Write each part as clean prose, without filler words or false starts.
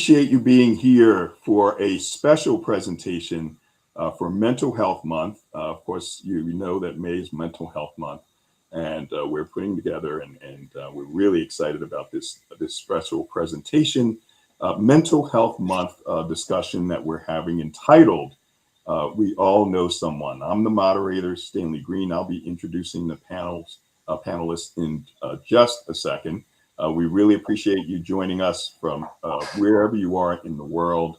appreciate you being here for a special presentation for Mental Health Month. Of course, you know that May is Mental Health Month, and we're putting together, and we're really excited about this special presentation, Mental Health Month discussion that we're having entitled "We All Know Someone." I'm the moderator, Stanley Green. I'll be introducing the panelists in just a second. We really appreciate you joining us from wherever you are in the world.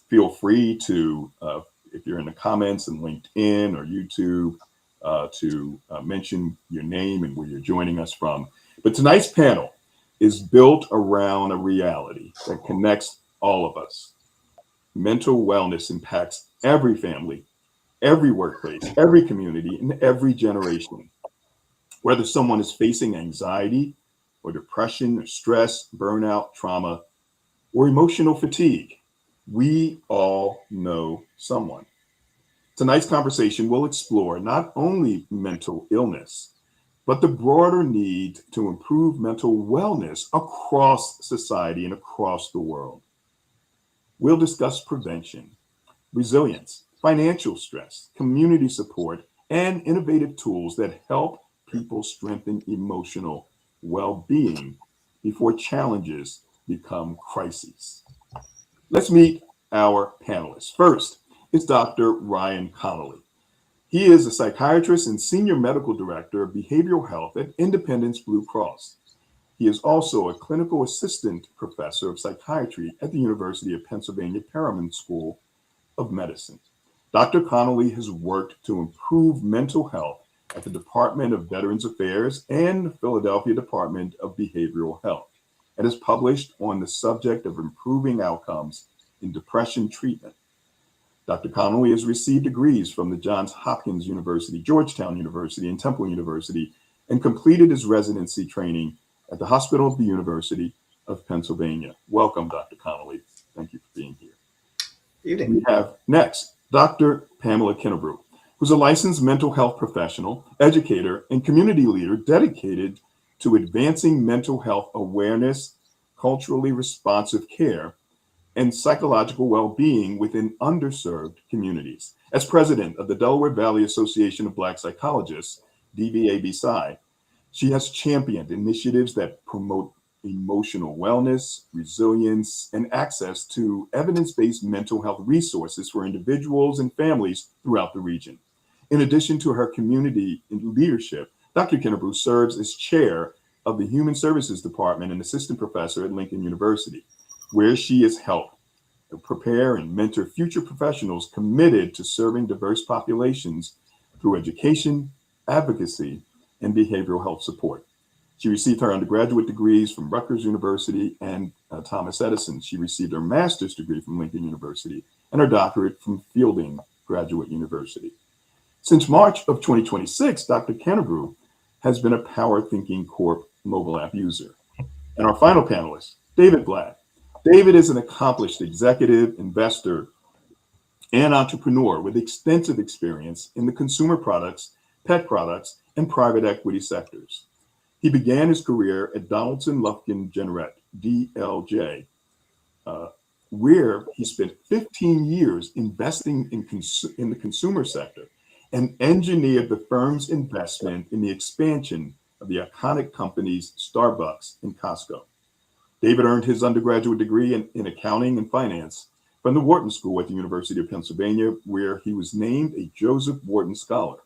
Feel free to, if you're in the comments in LinkedIn or YouTube, to mention your name and where you're joining us from. But tonight's panel is built around a reality that connects all of us. Mental wellness impacts every family, every workplace, every community, and every generation. Whether someone is facing anxiety or depression or stress, burnout, trauma, or emotional fatigue, we all know someone. Tonight's conversation will explore not only mental illness, but the broader need to improve mental wellness across society and across the world. We'll discuss prevention, resilience, financial stress, community support, and innovative tools that help people strengthen emotional well-being before challenges become crises. Let's meet our panelists. First is Dr. Ryan Connolly. He is a psychiatrist and senior medical director of behavioral health at Independence Blue Cross. He is also a clinical assistant professor of psychiatry at the University of Pennsylvania Perelman School of Medicine. Dr. Connolly has worked to improve mental health at the Department of Veterans Affairs and the Philadelphia Department of Behavioral Health, and has published on the subject of improving outcomes in depression treatment. Dr. Connolly has received degrees from the Johns Hopkins University, Georgetown University, and Temple University, and completed his residency training at the Hospital of the University of Pennsylvania. Welcome, Dr. Connolly. Thank you for being here. Evening. We have next Dr. Pamela Kinnebrew, who's a licensed mental health professional, educator, and community leader dedicated to advancing mental health awareness, culturally responsive care, and psychological well-being within underserved communities. As president of the Delaware Valley Association of Black Psychologists, DVAB-PSY, she has championed initiatives that promote emotional wellness, resilience, and access to evidence-based mental health resources for individuals and families throughout the region. In addition to her community leadership, Dr. Kinnebrew serves as chair of the Human Services Department and assistant professor at Lincoln University, where she has helped prepare and mentor future professionals committed to serving diverse populations through education, advocacy, and behavioral health support. She received her undergraduate degrees from Rutgers University and Thomas Edison. She received her master's degree from Lincoln University and her doctorate from Fielding Graduate University. Since March of 2026, Dr. Kinnebrew has been a Power Thinking Corp mobile app user. And our final panelist, David Blatt. David is an accomplished executive, investor, and entrepreneur with extensive experience in the consumer products, pet products, and private equity sectors. He began his career at Donaldson Lufkin Jenrette, DLJ, where he spent 15 years investing in the consumer sector and engineered the firm's investment in the expansion of the iconic companies Starbucks and Costco. David earned his undergraduate degree in accounting and finance from the Wharton School at the University of Pennsylvania, where he was named a Joseph Wharton Scholar.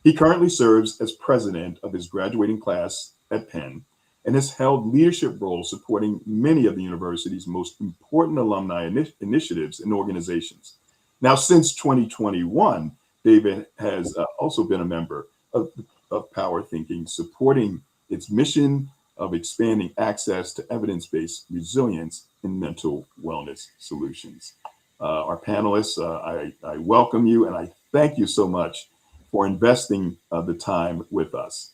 He currently serves as president of his graduating class at Penn and has held leadership roles supporting many of the university's most important alumni initiatives and organizations. Now, since 2021, David has also been a member of Power Thinking, supporting its mission of expanding access to evidence-based resilience in mental wellness solutions. Our panelists, I welcome you and I thank you so much for investing the time with us.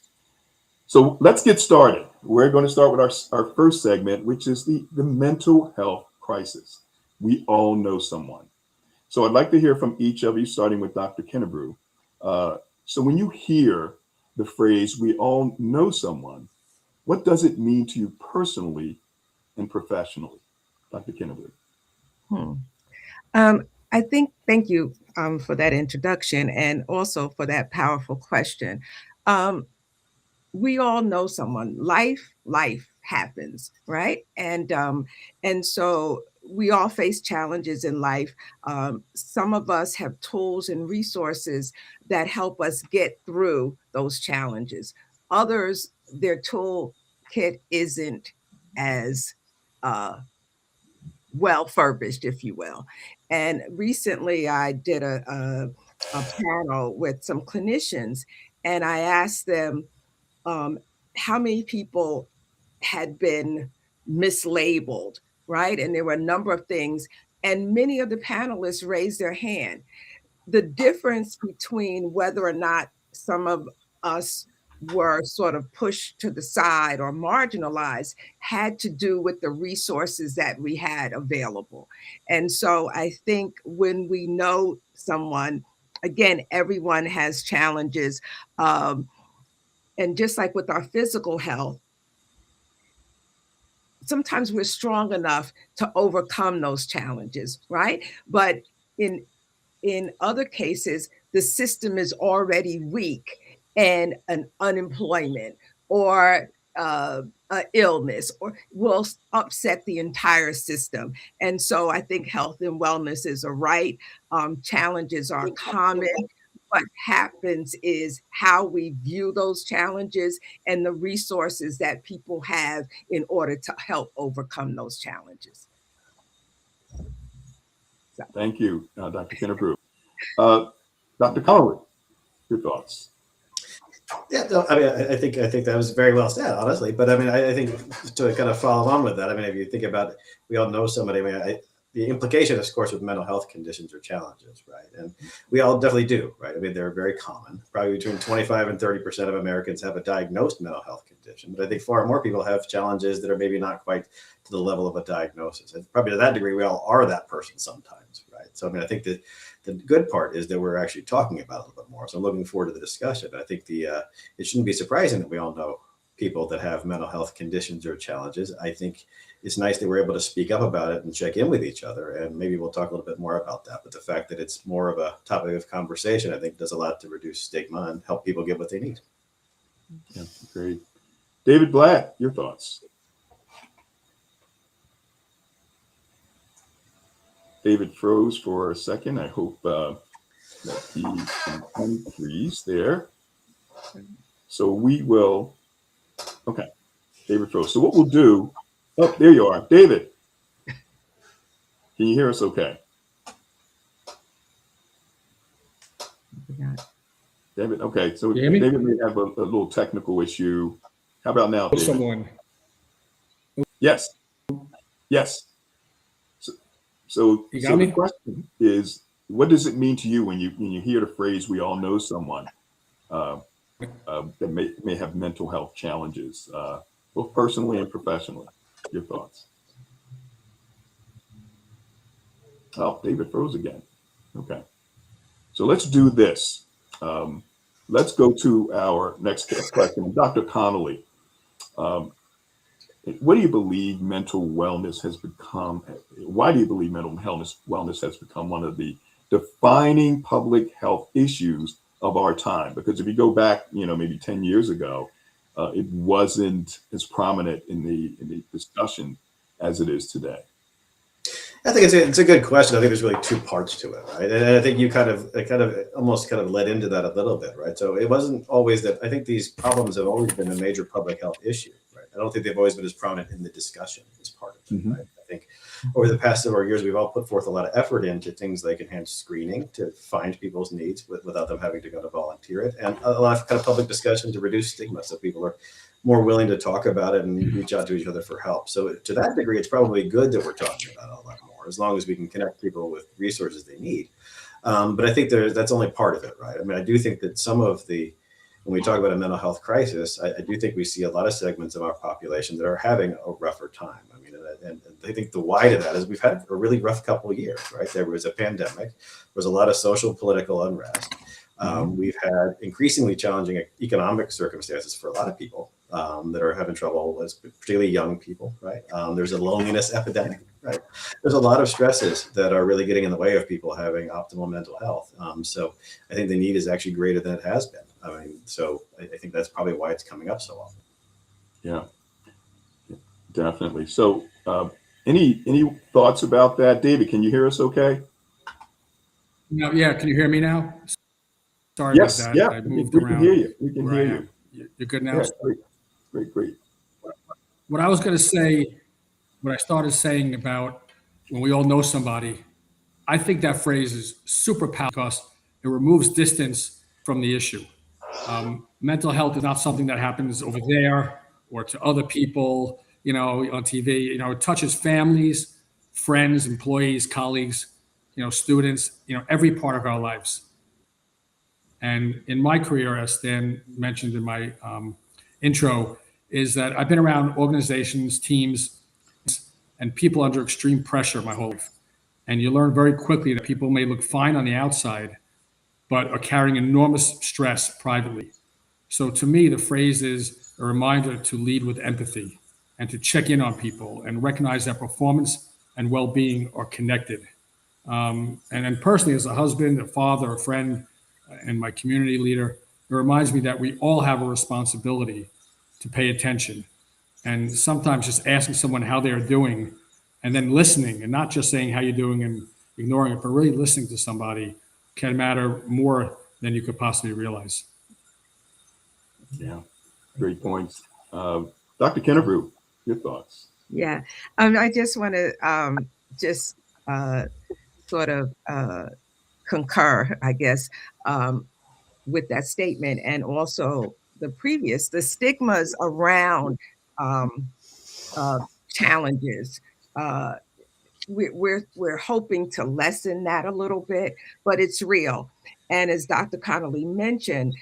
So let's get started. We're going to start with our first segment, which is the mental health crisis. We all know someone. So I'd like to hear from each of you, starting with Dr. Kinnebrew. So when you hear the phrase, we all know someone, what does it mean to you personally and professionally? Dr. Kennebrew. Hmm. I think, thank you for that introduction and also for that powerful question. Um, we all know someone. Life happens, right? And so we all face challenges in life. Some of us have tools and resources that help us get through those challenges. Others, their toolkit isn't as uh, well furbished, if you will. And recently, I did a panel with some clinicians, and I asked them um, how many people had been mislabeled, right? And there were a number of things, and many of the panelists raised their hand. The difference between whether or not some of us were sort of pushed to the side or marginalized had to do with the resources that we had available. And so I think when we know someone, again, everyone has challenges. Um, and just like with our physical health, sometimes we're strong enough to overcome those challenges, right? But in in other cases, the system is already weak, and an unemployment or illness or will upset the entire system. And so I think health and wellness is a right. Challenges are common. What happens is how we view those challenges and the resources that people have in order to help overcome those challenges. So. Thank you, Dr. Kennebrew. Uh, Dr. Connolly, your thoughts? Yeah, no, I mean, I think that was very well said, honestly. But I mean, I think to kind of follow on with that, I mean, if you think about, we all know somebody. I mean, the implication, of course, with mental health conditions or challenges, right? And we all definitely do, right? I mean, they're very common. Probably between 25 and 30% of Americans have a diagnosed mental health condition, but I think far more people have challenges that are maybe not quite to the level of a diagnosis. And probably to that degree, we all are that person sometimes, right? So I mean, I think that the good part is that we're actually talking about it a little bit more. So I'm looking forward to the discussion. I think it shouldn't be surprising that we all know people that have mental health conditions or challenges. I think it's nice that we're able to speak up about it and check in with each other. And maybe we'll talk a little bit more about that. But the fact that it's more of a topic of conversation, I think does a lot to reduce stigma and help people get what they need. Yeah, great. David Blatt, your thoughts? David froze for a second. I hope that he can unfreeze there. So we will, okay, David froze. So what we'll do, oh, there you are. David, can you hear us okay? David, okay. So David may have a little technical issue. How about now, David? Someone. Yes. Yes. So the question is, what does it mean to you when you hear the phrase "we all know someone" that may have mental health challenges, both personally and professionally? Your thoughts? Oh, David froze again. Okay, so let's do this. Let's go to our next question, Dr. Connolly. What do you believe mental wellness has become? Why do you believe mental wellness has become one of the defining public health issues of our time? Because if you go back, maybe 10 years ago, it wasn't as prominent in the discussion as it is today. I think it's a good question. I think there's really two parts to it, right? And I think you kind of almost led into that a little bit, right? So it wasn't always that. I think these problems have always been a major public health issue, right? I don't think they've always been as prominent in the discussion as part of it, right? I think over the past several years, we've all put forth a lot of effort into things like enhanced screening to find people's needs without them having to go to volunteer it, and a lot of public discussion to reduce stigma, so people are more willing to talk about it and reach out to each other for help. So to that degree, it's probably good that we're talking about it a lot more, as long as we can connect people with resources they need. But I think that's only part of it, right? I mean, I do think that when we talk about a mental health crisis, I do think we see a lot of segments of our population that are having a rougher time. I mean, and I think the why to that is we've had a really rough couple of years, right? There was a pandemic, there was a lot of social, political unrest. We've had increasingly challenging economic circumstances for a lot of people. that are having trouble, particularly young people, right? There's a loneliness epidemic, right? There's a lot of stresses that are really getting in the way of people having optimal mental health. So I think the need is actually greater than it has been. I mean, so I think that's probably why it's coming up so often. Yeah, definitely. So, any thoughts about that, David? Can you hear us? Okay. No, yeah, can you hear me now? Sorry Yes. about that. Yeah. I moved We can around hear you. We can where I hear am. you. You're good now? Yeah. Great. What I was going to say, what I started saying about when we all know somebody, I think that phrase is super powerful because it removes distance from the issue. Mental health is not something that happens over there or to other people, on TV. It touches families, friends, employees, colleagues, students, every part of our lives. And in my career, as Stan mentioned in my intro, is that I've been around organizations, teams, and people under extreme pressure my whole life. And you learn very quickly that people may look fine on the outside, but are carrying enormous stress privately. So to me, the phrase is a reminder to lead with empathy and to check in on people and recognize that performance and well-being are connected. And then personally, as a husband, a father, a friend, and my community leader, it reminds me that we all have a responsibility to pay attention. And sometimes just asking someone how they are doing and then listening and not just saying how you're doing and ignoring it, but really listening to somebody can matter more than you could possibly realize. Yeah. Great points. Dr. Kennebrew, your thoughts? Yeah, I just want to just sort of concur, I guess, with that statement, and also the stigmas around um, challenges. Uh, we're hoping to lessen that a little bit, but it's real. And as Dr. Connolly mentioned,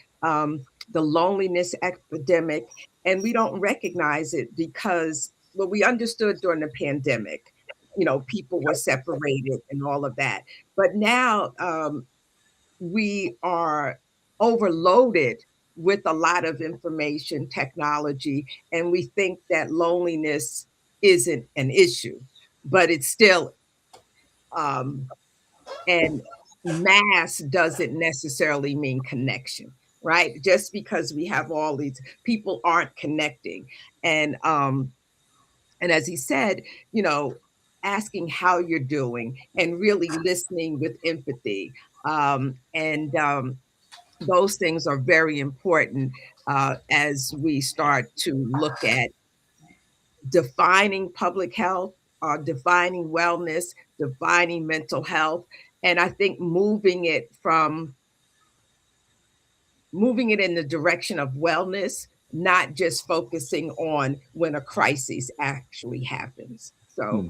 the loneliness epidemic, and we don't recognize it because what we understood during the pandemic, people were separated and all of that. But now we are overloaded with a lot of information technology, and we think that loneliness isn't an issue, but it's still and mass doesn't necessarily mean connection, right? Just because we have all these people aren't connecting. And as he said, asking how you're doing and really listening with empathy. And those things are very important as we start to look at defining public health, defining wellness, defining mental health. And I think moving it in the direction of wellness, not just focusing on when a crisis actually happens. So,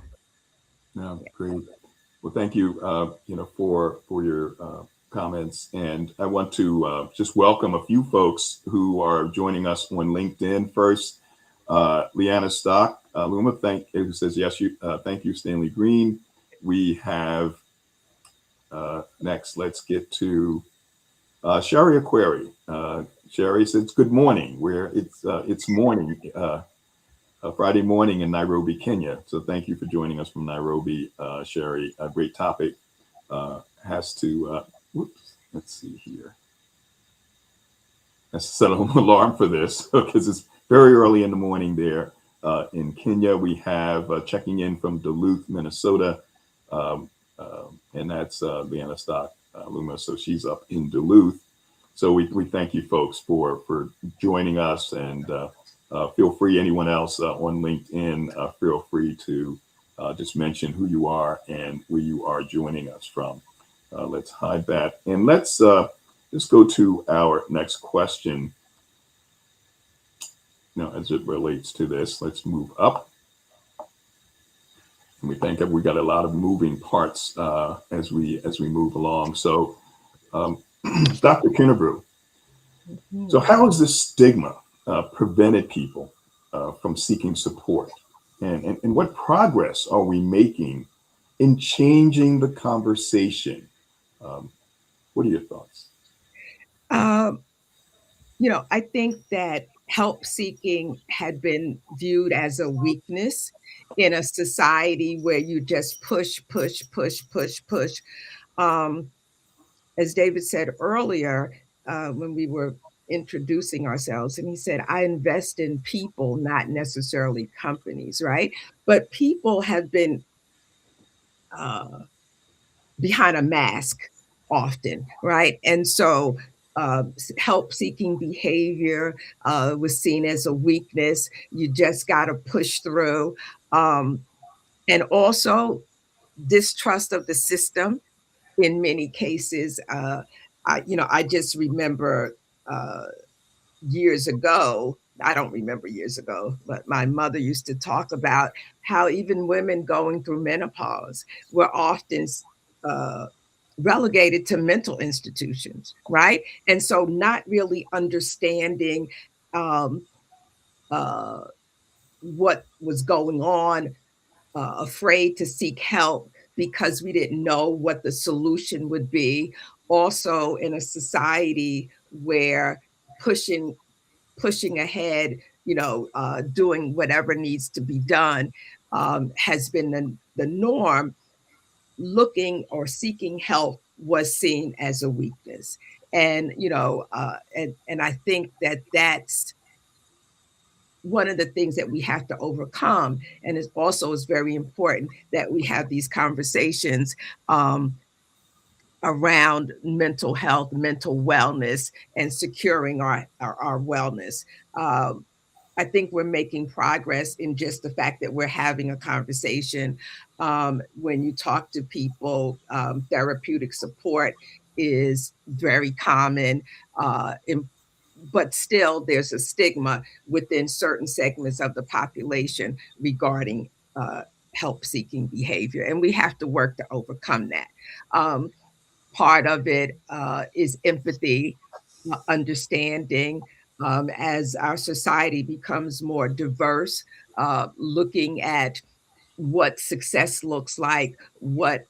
No, great. Well, thank you, for your comments, and I want to just welcome a few folks who are joining us on LinkedIn. First, Leanna Stock, Luma, who says yes. Thank you, Stanley Green. We have next. Let's get to Sherry Aquari. Sherry says good morning. It's morning. Friday morning in Nairobi, Kenya. So thank you for joining us from Nairobi, Sherry. A great topic. Let's see here. Let's set an alarm for this because it's very early in the morning there in Kenya. We have checking in from Duluth, Minnesota, and that's Leanna Stock, Luma. So she's up in Duluth. So we thank you folks for joining us, and feel free, anyone else on LinkedIn, feel free to just mention who you are and where you are joining us from. Let's hide that. And let's go to our next question. Now, as it relates to this, let's move up. And we think that we got a lot of moving parts as we move along. So, Dr. Kennebrew, so how has this stigma prevented people from seeking support? And what progress are we making in changing the conversation? What are your thoughts? I think that help seeking had been viewed as a weakness in a society where you just push, push, push, push, push. Um, as David said earlier, when we were introducing ourselves, and he said, I invest in people, not necessarily companies, right? But people have been uh, behind a mask often, right? And so help seeking behavior was seen as a weakness. You just got to push through. Um, and also distrust of the system in many cases. I just remember years ago, I don't remember years ago, but my mother used to talk about how even women going through menopause were often uh, relegated to mental institutions, right? And so not really understanding um, uh, what was going on, afraid to seek help because we didn't know what the solution would be. Also, in a society where pushing pushing ahead, doing whatever needs to be done has been the norm. Looking or seeking help was seen as a weakness, and and I think that that's one of the things that we have to overcome. And it also is very important that we have these conversations around mental health, mental wellness, and securing our wellness. Um, I think we're making progress in just the fact that we're having a conversation. When you talk to people, therapeutic support is very common. But still, there's a stigma within certain segments of the population regarding help seeking behavior. And we have to work to overcome that. Um, Part of it is empathy, understanding. As our society becomes more diverse, looking at what success looks like, what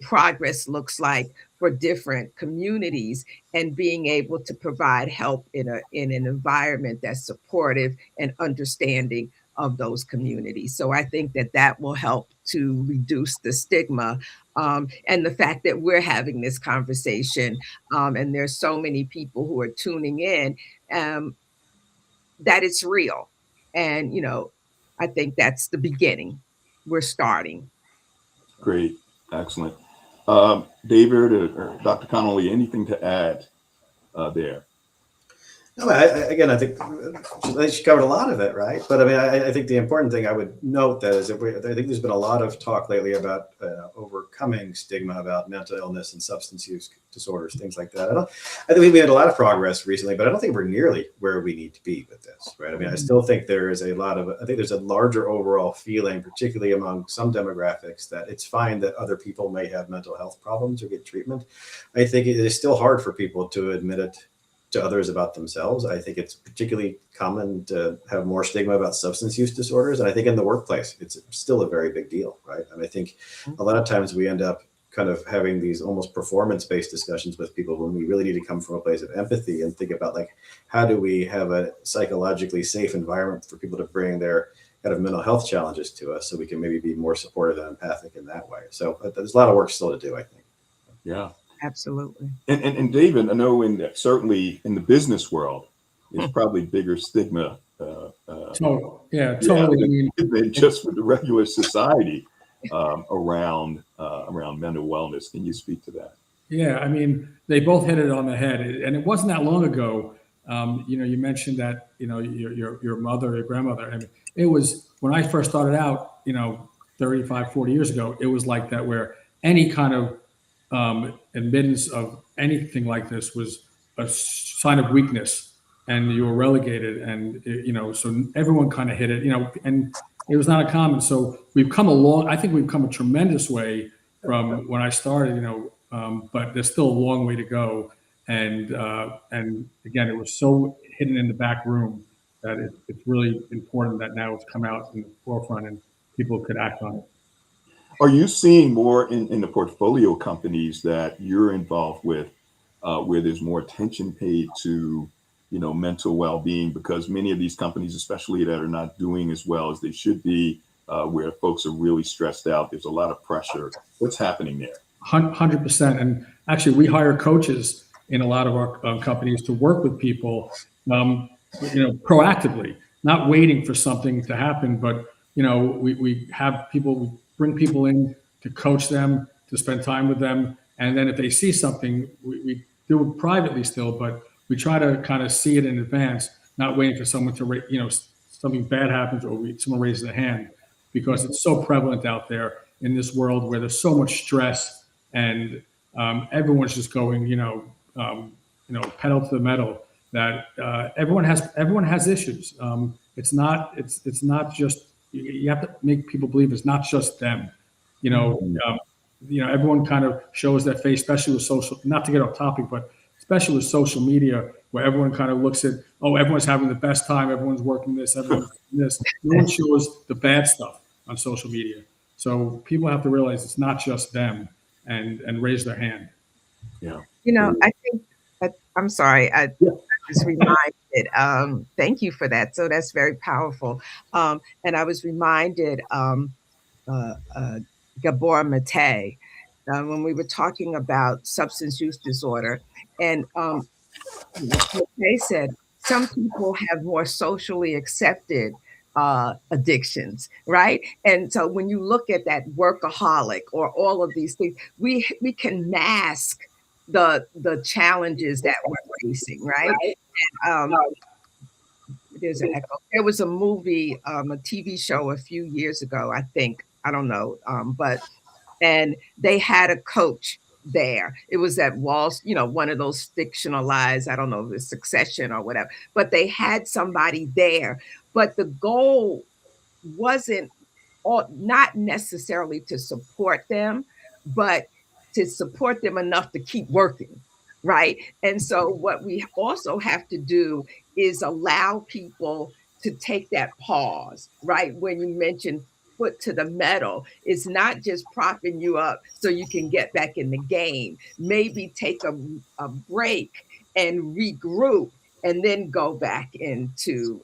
progress looks like for different communities, and being able to provide help in an environment that's supportive and understanding of those communities. So I think that that will help to reduce the stigma, and the fact that we're having this conversation, and there's so many people who are tuning in, um, that it's real. And I think that's the beginning. We're starting. Great. Excellent. David or Dr. Connolly, anything to add there? No, again, I think she covered a lot of it, right? But I mean, I think the important thing I would note that is that I think there's been a lot of talk lately about overcoming stigma about mental illness and substance use disorders, things like that. I think we made a lot of progress recently, but I don't think we're nearly where we need to be with this, right? I mean, I still think there is I think there's a larger overall feeling, particularly among some demographics, that it's fine that other people may have mental health problems or get treatment. I think it is still hard for people to admit it to others about themselves. I think it's particularly common to have more stigma about substance use disorders. And I think in the workplace, it's still a very big deal, right? And I think a lot of times we end up kind of having these almost performance-based discussions with people when we really need to come from a place of empathy and think about, like, how do we have a psychologically safe environment for people to bring their kind of mental health challenges to us so we can maybe be more supportive and empathic in that way. So there's a lot of work still to do, I think. Yeah. Absolutely. And David, I know certainly in the business world, there's probably bigger stigma. Totally. Yeah, Totally. than just with the regular society around mental wellness. Can you speak to that? Yeah, I mean, they both hit it on the head, and it wasn't that long ago. You mentioned that your mother, your grandmother, and it was when I first started out, 35, 40 years ago. It was like that, where any kind of admittance of anything like this was a sign of weakness, and you were relegated, and so everyone kind of hit it, and it was not a common. So we've come along. I think we've come a tremendous way from when I started, but there's still a long way to go. And again, it was so hidden in the back room that it's really important that now it's come out in the forefront and people could act on it. Are you seeing more in the portfolio companies that you're involved with, where there's more attention paid to mental well-being, because many of these companies, especially that are not doing as well as they should be, where folks are really stressed out, there's a lot of pressure. What's happening there? 100%. And actually, we hire coaches in a lot of our companies to work with people, proactively, not waiting for something to happen, but we have people, we bring people in to coach them, to spend time with them, and then if they see something, we do it privately still, but we try to kind of see it in advance, not waiting for someone to, something bad happens or someone raises a hand, because it's so prevalent out there in this world where there's so much stress and everyone's just going, pedal to the metal, that everyone has issues. It's not just, you have to make people believe it's not just them. Everyone kind of shows that face, especially with social, not to get off topic, but especially with social media, where everyone kind of looks at, oh, everyone's having the best time, everyone's working this, everyone's doing this. No one shows the bad stuff on social media. So people have to realize it's not just them and raise their hand. Yeah. I think, I'm sorry, I was reminded, thank you for that. So that's very powerful. And I was reminded, Gabor Mate, when we were talking about substance use disorder, and Mate said some people have more socially accepted addictions, right? And so when you look at that workaholic or all of these things, we can mask the challenges that we're facing, right? And, there's an echo. There was a movie, a TV show a few years ago, I think. I don't know, and they had a coach there. It was at one of those fictionalized, I don't know if it's Succession or whatever, but they had somebody there. But the goal wasn't not necessarily to support them, but to support them enough to keep working, right? And so what we also have to do is allow people to take that pause, right? When you mentioned foot to the metal, it's not just propping you up so you can get back in the game. Maybe take a break and regroup and then go back into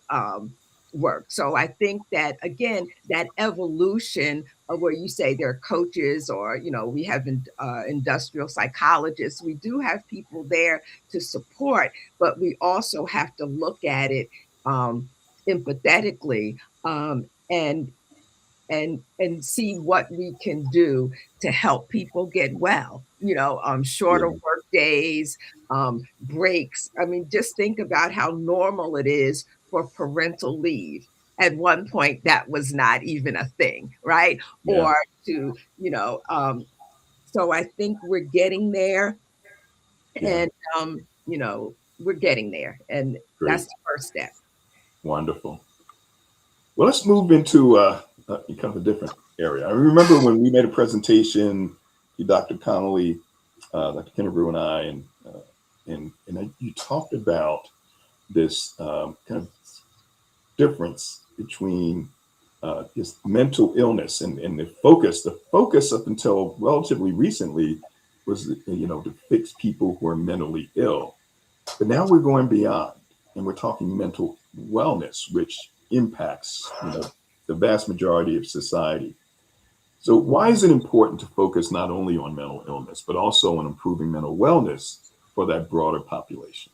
work. So I think that, again, that evolution of where you say there are coaches or, we have industrial psychologists, we do have people there to support, but we also have to look at it empathetically and see what we can do to help people get well, shorter work days, breaks. I mean, just think about how normal it is for parental leave. At one point, that was not even a thing, right? Yeah. Or to, so I think we're getting there, and, we're getting there. And Great. That's the first step. Wonderful. Well, let's move into kind of a different area. I remember when we made a presentation, Dr. Connolly, Dr. Kennebrew and I, and you talked about this kind of difference between just mental illness and the focus. The focus up until relatively recently was, to fix people who are mentally ill. But now we're going beyond, and we're talking mental wellness, which impacts, the vast majority of society. So why is it important to focus not only on mental illness, but also on improving mental wellness for that broader population?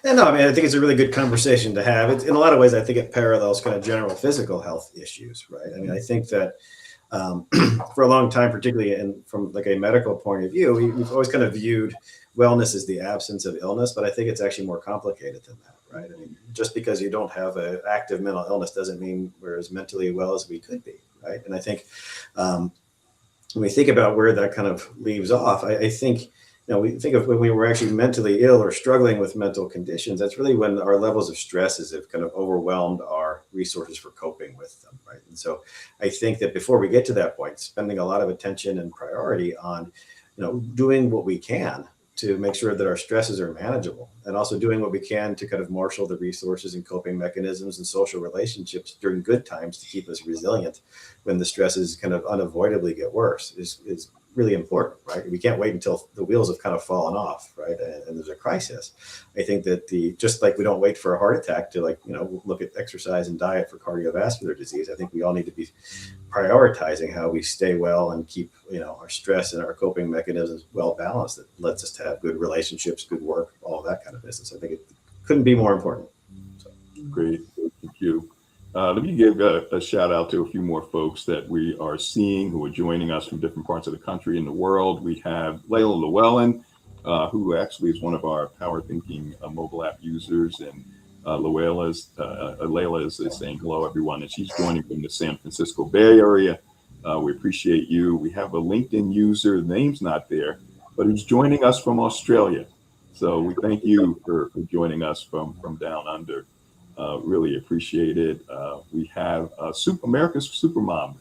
And no, I mean, I think it's a really good conversation to have. In a lot of ways, I think it parallels kind of general physical health issues, right? I mean, I think that for a long time, particularly from like a medical point of view, we've always kind of viewed wellness as the absence of illness, but I think it's actually more complicated than that, right? I mean, just because you don't have an active mental illness doesn't mean we're as mentally well as we could be, right? And I think when we think about where that kind of leaves off, I think, we think of when we were actually mentally ill or struggling with mental conditions, that's really when our levels of stresses have kind of overwhelmed our resources for coping with them, right? And so I think that before we get to that point, spending a lot of attention and priority on, doing what we can to make sure that our stresses are manageable, and also doing what we can to kind of marshal the resources and coping mechanisms and social relationships during good times to keep us resilient when the stresses kind of unavoidably get worse is really important, right? We can't wait until the wheels have kind of fallen off, right? And there's a crisis. I think that just like we don't wait for a heart attack to look at exercise and diet for cardiovascular disease. I think we all need to be prioritizing how we stay well and keep, our stress and our coping mechanisms well balanced. That lets us to have good relationships, good work, all that kind of business. I think it couldn't be more important. So. Great, thank you. Let me give a shout out to a few more folks that we are seeing who are joining us from different parts of the country and the world. We have Layla Llewellyn, who actually is one of our Power Thinking mobile app users, and Layla is saying hello, everyone, and she's joining from the San Francisco Bay Area. We appreciate you. We have a LinkedIn user, the name's not there, but who's joining us from Australia. So we thank you for joining us from down under. Really appreciate it. We have America's Supermom,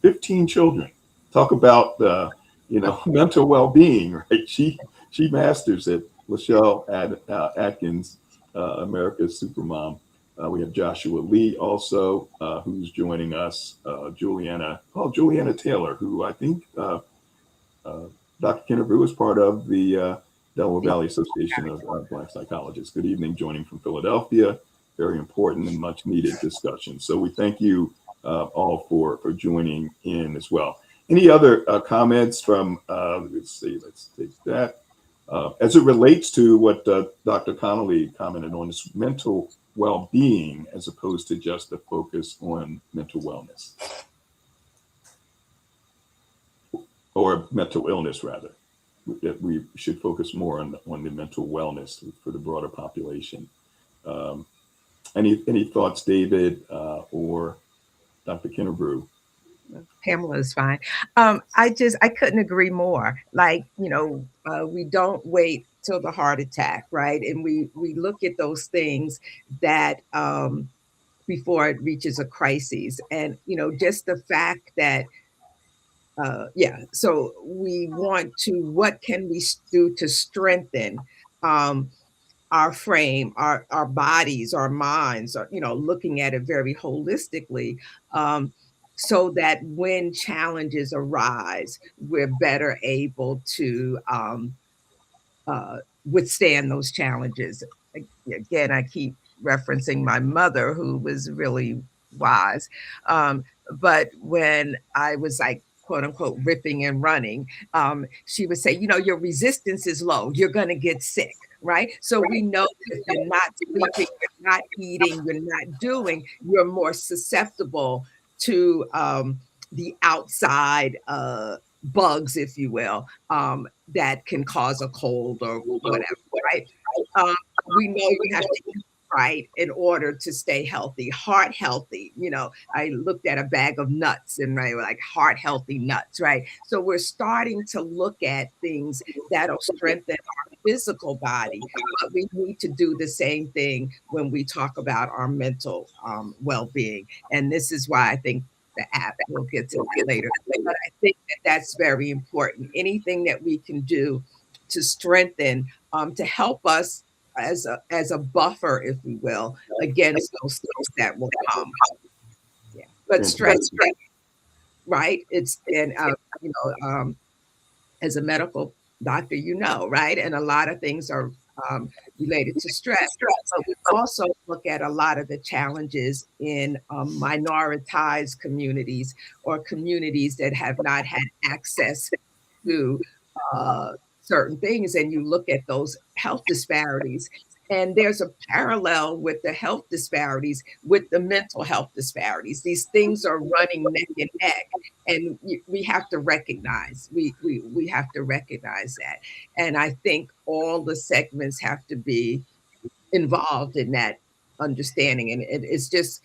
15 children. Talk about mental well-being, right? She masters it. Lachelle Atkins, America's Supermom. We have Joshua Lee also, who's joining us. Juliana Taylor, who I think Dr. Kinnebrew is part of the Delaware Valley Association of Black Psychologists. Good evening, joining from Philadelphia. Very important and much needed discussion. So we thank you all for joining in as well. Any other comments from, let's take that. As it relates to what Dr. Connolly commented on, is mental well-being as opposed to just a focus on mental wellness. Or mental illness, rather. That we should focus more on the mental wellness for the broader population. Any thoughts, David, or Dr. Kinnebrew? Pamela is fine. I couldn't agree more. We don't wait till the heart attack, right? And we look at those things that before it reaches a crisis. And, just the fact that, so we want to, what can we do to strengthen our frame, our bodies, our minds, looking at it very holistically, so that when challenges arise, we're better able to withstand those challenges. Again, I keep referencing my mother, who was really wise. But when I was quote unquote, ripping and running, she would say, your resistance is low, you're going to get sick. Right. So we know if you're not sleeping, you're not eating, you're not doing, you're more susceptible to the outside bugs, if you will, that can cause a cold or whatever. Right. We know you have to eat right in order to stay healthy, heart healthy. I looked at a bag of nuts and they were like heart healthy nuts. Right. So we're starting to look at things that'll strengthen our physical body, but we need to do the same thing when we talk about our mental well-being. And this is why I think the app, we'll get to that later, but I think that's very important. Anything that we can do to strengthen, to help us as a buffer, if we will, against those things that will come. Yeah. But stress, right? It's, and as a medical doctor, right? And a lot of things are related to stress. But we also look at a lot of the challenges in minoritized communities or communities that have not had access to certain things. And you look at those health disparities. And there's a parallel with the health disparities, with the mental health disparities. These things are running neck and neck, and we have to recognize, we have to recognize that. And I think all the segments have to be involved in that understanding. And it's just,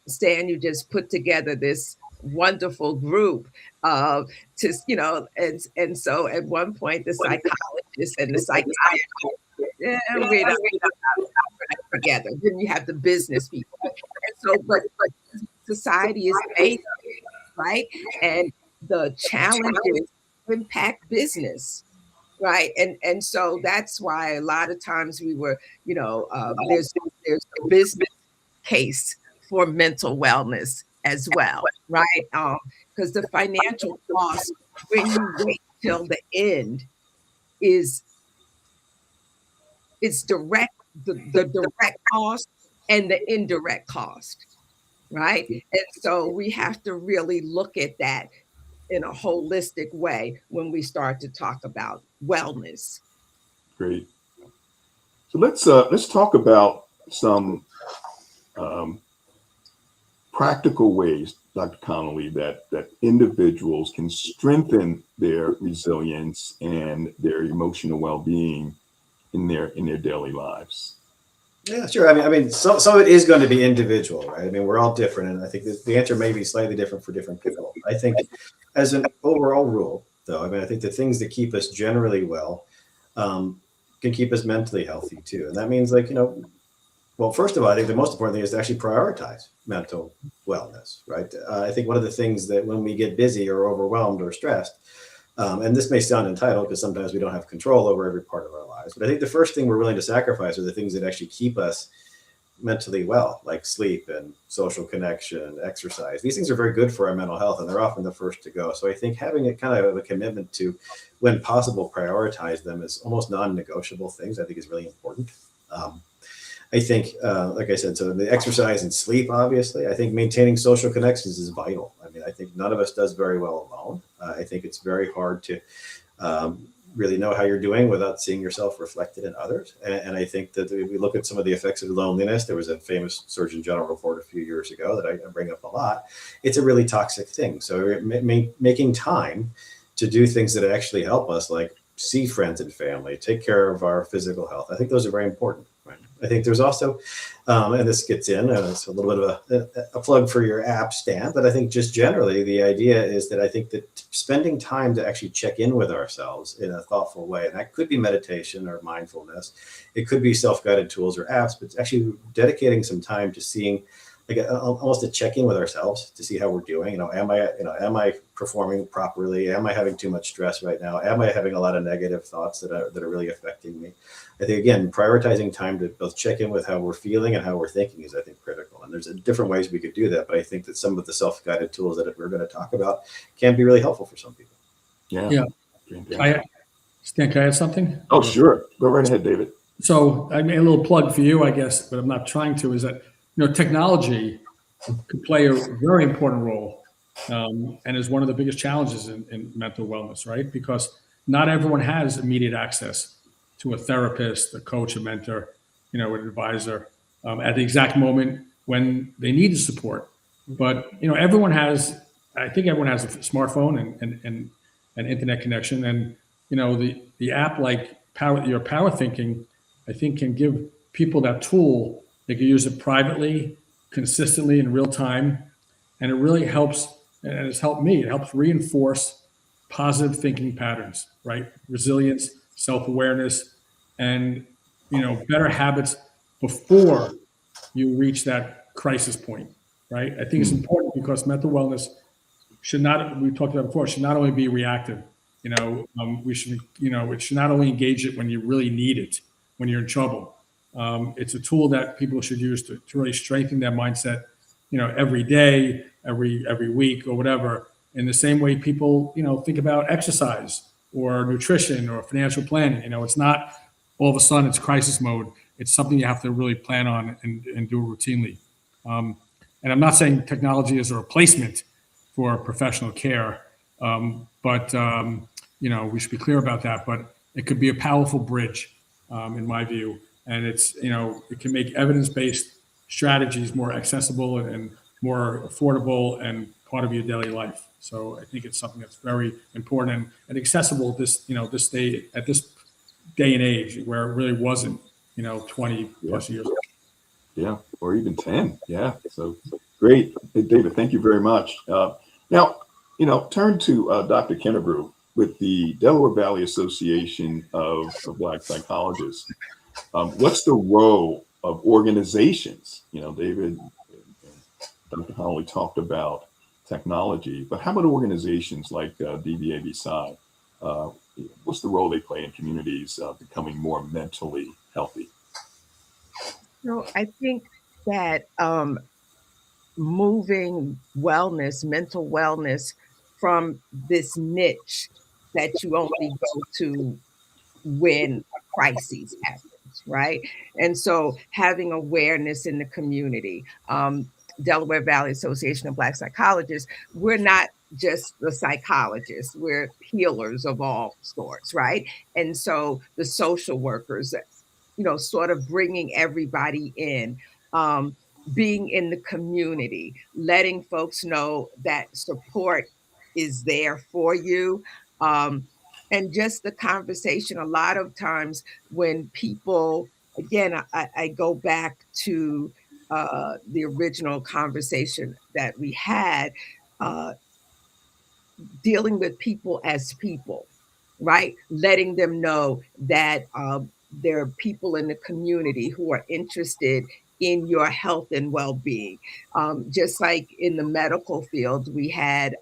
Stan, you just put together this wonderful group of and so at one point the psychologist and the psychiatrist, we don't together. Then you have the business people. And so, but society is made, right? And the challenges impact business, right? And so that's why a lot of times we were, there's a business case for mental wellness as well, right? because the financial cost when you wait till the end is it's direct the direct cost and the indirect cost, right? And so we have to really look at that in a holistic way when we start to talk about wellness. Great. So let's talk about some um, practical ways, Dr. Connolly, that individuals can strengthen their resilience and their emotional well-being in their daily lives. Yeah, sure. I mean, some of it is going to be individual, right? I mean, we're all different, and I think the answer may be slightly different for different people. I think, as an overall rule, though, I mean, I think the things that keep us generally well can keep us mentally healthy too, and that means, like, well, first of all, I think the most important thing is to actually prioritize mental wellness, right? I think one of the things that when we get busy or overwhelmed or stressed, and this may sound entitled because sometimes we don't have control over every part of our lives, but I think the first thing we're willing to sacrifice are the things that actually keep us mentally well, like sleep and social connection, exercise. These things are very good for our mental health, and they're often the first to go. So I think having a kind of a commitment to, when possible, prioritize them as almost non-negotiable things, I think is really important. I think, like I said, so the exercise and sleep, obviously, I think maintaining social connections is vital. I mean, I think none of us does very well alone. I think it's very hard to really know how you're doing without seeing yourself reflected in others. And I think that if we look at some of the effects of loneliness, there was a famous Surgeon General report a few years ago that I bring up a lot. It's a really toxic thing. So making time to do things that actually help us, like see friends and family, take care of our physical health, I think those are very important. Right? I think there's also, and this gets in, and it's a little bit of a plug for your app, Stan, but I think just generally the idea is that I think that spending time to actually check in with ourselves in a thoughtful way, and that could be meditation or mindfulness, it could be self-guided tools or apps, but actually dedicating some time to seeing, like almost a check in with ourselves to see how we're doing. Am I performing properly? Am I having too much stress right now? Am I having a lot of negative thoughts that are really affecting me? I think, again, prioritizing time to both check in with how we're feeling and how we're thinking is, I think, critical. And there's different ways we could do that, but I think that some of the self-guided tools that we're going to talk about can be really helpful for some people. Yeah. Stan, can I add something? Oh, sure. Go right ahead, David. So I made a little plug for you, I guess, but I'm not trying to, is that, technology could play a very important role and is one of the biggest challenges in mental wellness, right? Because not everyone has immediate access to a therapist, a coach, a mentor, an advisor at the exact moment when they need the support. But, everyone has a smartphone and internet connection. And, the app like your Power Thinking, I think, can give people that tool. They can use it privately, consistently, in real time. And it really helps, and it's helped me. It helps reinforce positive thinking patterns, right? Resilience, self-awareness, and, better habits before you reach that crisis point, right? I think it's important because mental wellness should not, we talked about before, should not only be reactive. We should, it should not only engage it when you really need it, when you're in trouble. It's a tool that people should use to really strengthen their mindset, every day, every week or whatever. In the same way people, think about exercise or nutrition or financial planning. It's not all of a sudden it's crisis mode. It's something you have to really plan on and do routinely. And I'm not saying technology is a replacement for professional care, but we should be clear about that. But it could be a powerful bridge, in my view. And it's, it can make evidence-based strategies more accessible and more affordable and part of your daily life. So I think it's something that's very important and accessible this day, at this day and age, where it really wasn't, 20 plus years ago. Yeah, or even 10. Yeah. So great. Hey, David, thank you very much. Now, turn to Dr. Kennebrew with the Delaware Valley Association of Black Psychologists. What's the role of organizations? David and Dr. Connolly talked about technology, but how about organizations like DVA Psi? What's the role they play in communities becoming more mentally healthy? I think that moving wellness, mental wellness from this niche that you only go to when a crisis happens, right? And so having awareness in the community, Delaware Valley Association of Black Psychologists, we're not just the psychologists, we're healers of all sorts, right? And so the social workers, sort of bringing everybody in, um, being in the community, letting folks know that support is there for you. And just the conversation, a lot of times when people, again, I go back to the original conversation that we had, uh, dealing with people as people, right? Letting them know that there are people in the community who are interested in your health and well-being. Just like in the medical field, we had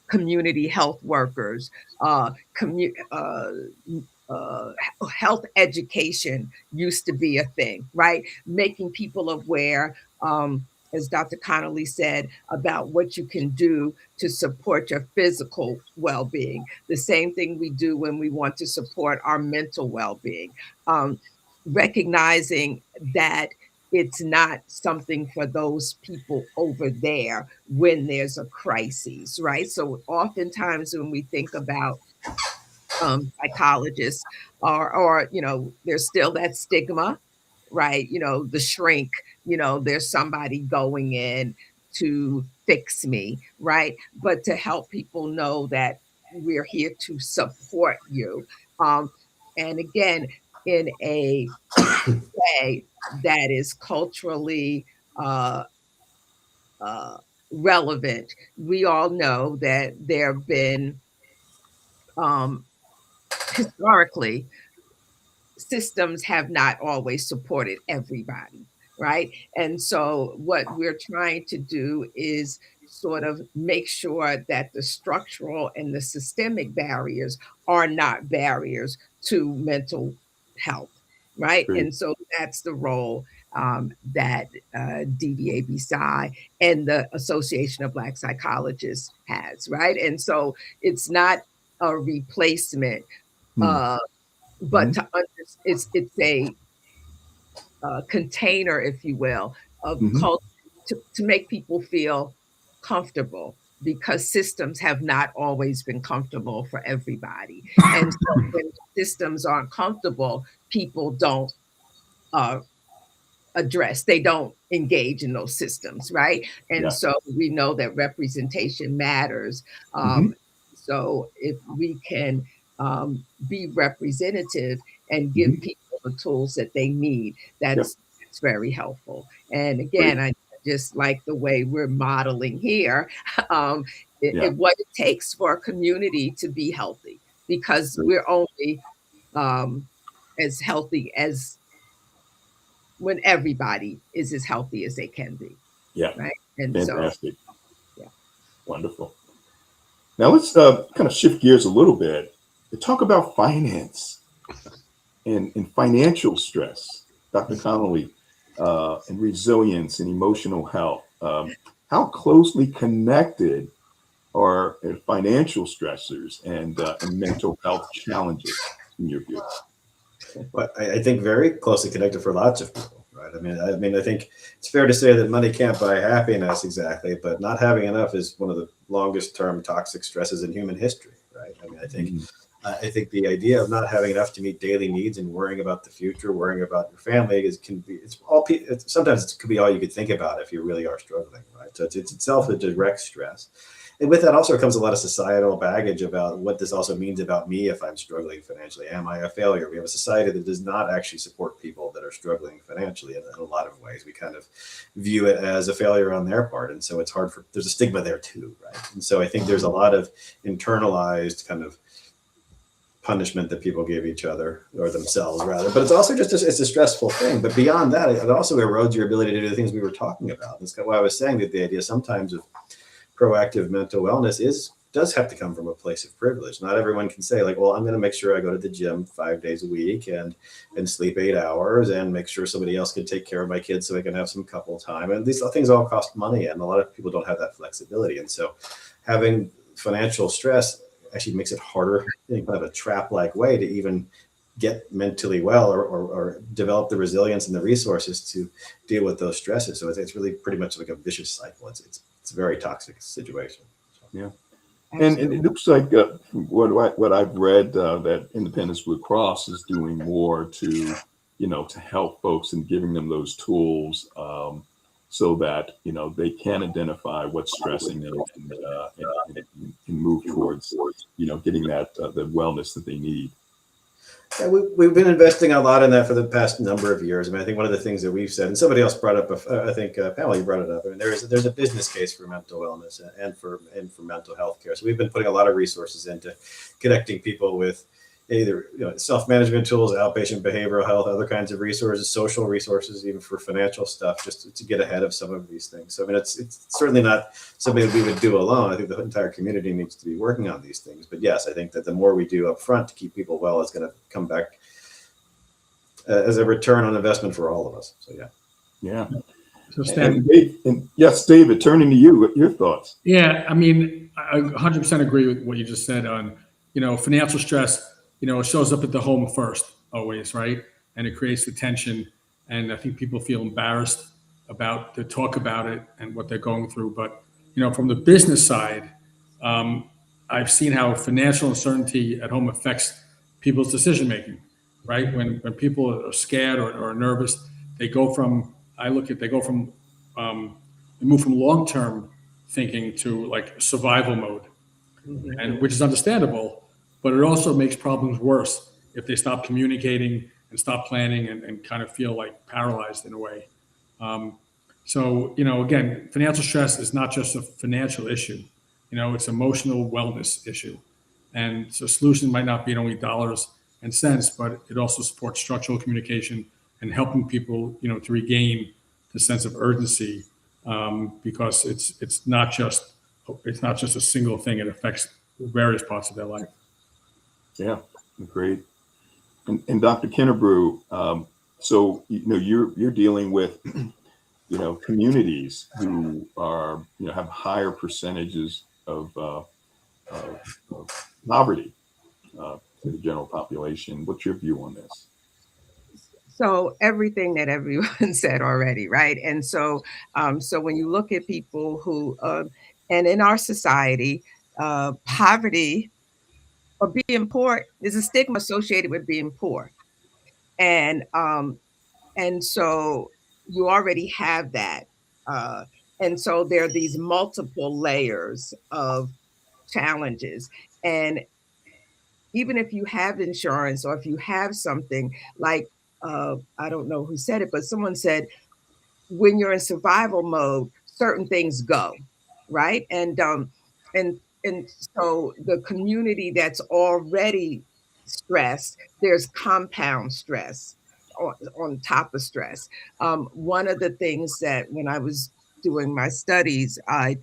community health workers, uh, health education used to be a thing, right? Making people aware, as Dr. Connolly said, about what you can do to support your physical well being. The same thing we do when we want to support our mental well being. Recognizing that it's not something for those people over there when there's a crisis, right? So oftentimes when we think about psychologists or there's still that stigma, right? The shrink, there's somebody going in to fix me, right? But to help people know that we're here to support you. And again, in a way that is culturally uh, uh, relevant. We all know that there have been historically, systems have not always supported everybody, right? And so what we're trying to do is sort of make sure that the structural and the systemic barriers are not barriers to mental health, right? Great. And so that's the role that DVAB-PSI and the Association of Black Psychologists has, right? And so it's not a replacement, Hmm. uh, but it's a container, if you will, of Mhm. culture to make people feel comfortable because systems have not always been comfortable for everybody. And so when systems aren't comfortable, people don't uh, they don't engage in those systems, right? And Yeah. so we know that representation matters. Mhm. So if we can be representative and give Mhm. people the tools that they need, Yep. that's very helpful. And Great. again, I just like the way we're modeling here, Yeah. what it takes for a community to be healthy, because Great. we're only as healthy as when everybody is as healthy as they can be, Yeah. right? And so, Fantastic. yeah. Wonderful. Now let's kind of shift gears a little bit to talk about finance and financial stress. Dr. Connolly, and resilience and emotional health. How closely connected are financial stressors and mental health challenges in your view? But I think very closely connected for lots of people, right? I think it's fair to say that money can't buy happiness exactly, but not having enough is one of the longest term toxic stresses in human history, right? Mhm. I think the idea of not having enough to meet daily needs and worrying about the future, worrying about your family sometimes it could be all you could think about if you really are struggling, right? So it's itself a direct stress. And with that also comes a lot of societal baggage about what this also means about me if I'm struggling financially. Am I a failure? We have a society that does not actually support people that are struggling financially in a lot of ways. We kind of view it as a failure on their part. And so there's a stigma there too, right? And so I think there's a lot of internalized kind of punishment that people give each other or themselves rather, but it's also it's a stressful thing. But beyond that, it also erodes your ability to do the things we were talking about. That's why I was saying that the idea sometimes of proactive mental wellness does have to come from a place of privilege. Not everyone can say like, well, I'm going to make sure I go to the gym 5 days a week and sleep 8 hours and make sure somebody else can take care of my kids so I can have some couple time. And these things all cost money, and a lot of people don't have that flexibility. And so having financial stress actually makes it harder in kind of a trap-like way to even get mentally well or develop the resilience and the resources to deal with those stresses. So it's really pretty much like a vicious cycle. It's a very toxic situation. Yeah. And it looks like what I've read that Independence Blue Cross is doing more to, to help folks and giving them those tools so that, they can identify what's stressing them and move towards, getting that the wellness that they need. Yeah, we've been investing a lot in that for the past number of years. I mean, I think one of the things that we've said, and somebody else brought up, I think, Pamela, you brought it up. I mean, there's a business case for mental wellness and for mental health care. So we've been putting a lot of resources into connecting people with either self-management tools, outpatient behavioral health, other kinds of resources, social resources, even for financial stuff, just to get ahead of some of these things. So I mean, it's certainly not something that we would do alone. I think the entire community needs to be working on these things. But yes, I think that the more we do up front to keep people well, is going to come back as a return on investment for all of us. So yeah. Yeah. So Stan, yes, David, turning to you, your thoughts. yeah, I mean, I 100% agree with what you just said on, financial stress. It shows up at the home first, always, right? And it creates the tension. And I think people feel embarrassed to talk about it and what they're going through. But, from the business side, I've seen how financial uncertainty at home affects people's decision making, right? When people are scared or nervous, they move from long-term thinking to like survival mode, and which is understandable. But it also makes problems worse if they stop communicating and stop planning and kind of feel like paralyzed in a way. So, again, financial stress is not just a financial issue. It's emotional wellness issue. And so solution might not be only dollars and cents, but it also supports structural communication and helping people, to regain the sense of urgency, because it's not just a single thing. It affects various parts of their life. Yeah, great. And Dr. Kinnebrew, so you're dealing with communities who are have higher percentages of poverty to the general population. What's your view on this? So everything that everyone said already, right? And so, so when you look at people who, and in our society, poverty or being poor, there's a stigma associated with being poor, and so you already have that, and so there are these multiple layers of challenges, and even if you have insurance or if you have something like, I don't know who said it, but someone said, when you're in survival mode, certain things go, right? And so the community that's already stressed, there's compound stress on top of stress. One of the things that when I was doing my studies, I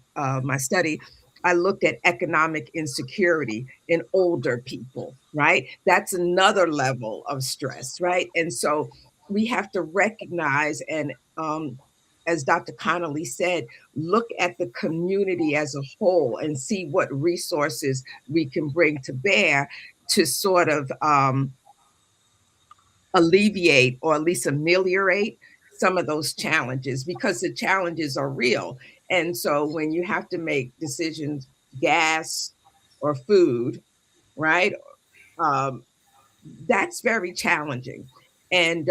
looked at economic insecurity in older people, right? That's another level of stress, right? And so we have to recognize and, as Dr. Connolly said, look at the community as a whole and see what resources we can bring to bear to sort of alleviate or at least ameliorate some of those challenges, because the challenges are real. And so when you have to make decisions, gas or food, right? That's very challenging. And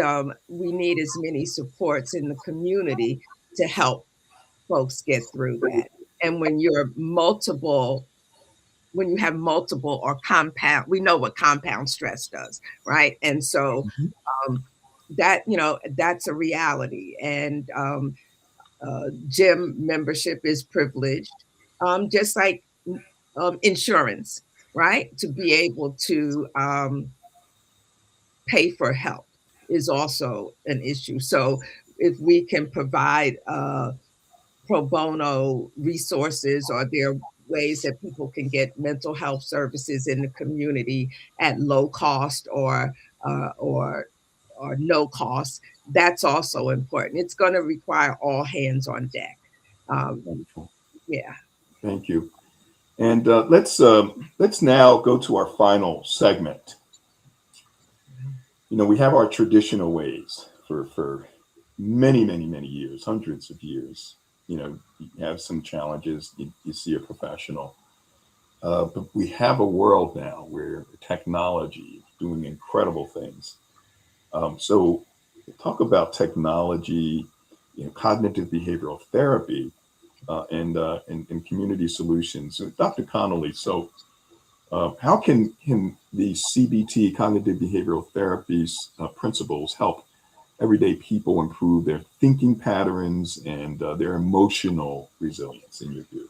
we need as many supports in the community to help folks get through that. And when you have multiple or compound, we know what compound stress does, right? And so that's a reality. And gym membership is privileged, just like insurance, right? To be able to pay for help is also an issue. So if we can provide pro bono resources, or there are ways that people can get mental health services in the community at low cost or no cost, that's also important. It's going to require all hands on deck. Wonderful. Yeah. Thank you. And let's now go to our final segment. You know, we have our traditional ways for many years, hundreds of years. You know, you have some challenges. You see a professional, but we have a world now where technology is doing incredible things. So, talk about technology, you know, cognitive behavioral therapy, and community solutions. So, Dr. Connolly, so how can the CBT, cognitive behavioral therapies principles help everyday people improve their thinking patterns and their emotional resilience, in your view?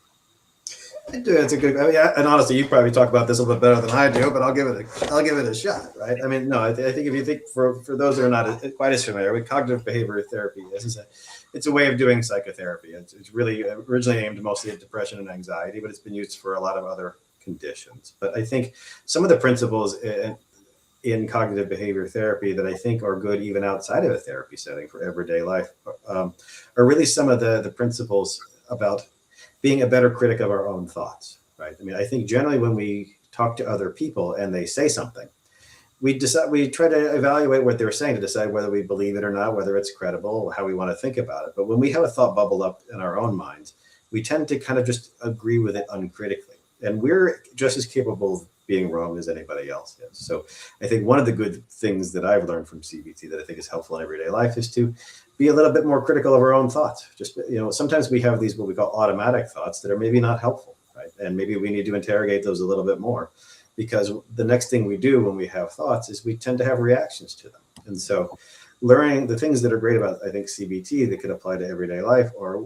I do. It's a good. I mean, and honestly, you probably talk about this a little bit better than I do, but I'll give it a shot, right? I mean, no, I think if you think for those that are not quite as familiar with cognitive behavioral therapy, it's a way of doing psychotherapy. It's really originally aimed mostly at depression and anxiety, but it's been used for a lot of other conditions. But I think some of the principles in cognitive behavior therapy that I think are good even outside of a therapy setting for everyday life are really some of the principles about being a better critic of our own thoughts, right? I mean, I think generally when we talk to other people and they say something, we try to evaluate what they're saying to decide whether we believe it or not, whether it's credible, how we want to think about it. But when we have a thought bubble up in our own minds, we tend to kind of just agree with it uncritically. And we're just as capable of being wrong as anybody else is. So I think one of the good things that I've learned from CBT that I think is helpful in everyday life is to be a little bit more critical of our own thoughts. Just, you know, sometimes we have these what we call automatic thoughts that are maybe not helpful, right? And maybe we need to interrogate those a little bit more, because the next thing we do when we have thoughts is we tend to have reactions to them. And so learning the things that are great about, I think, CBT that could apply to everyday life are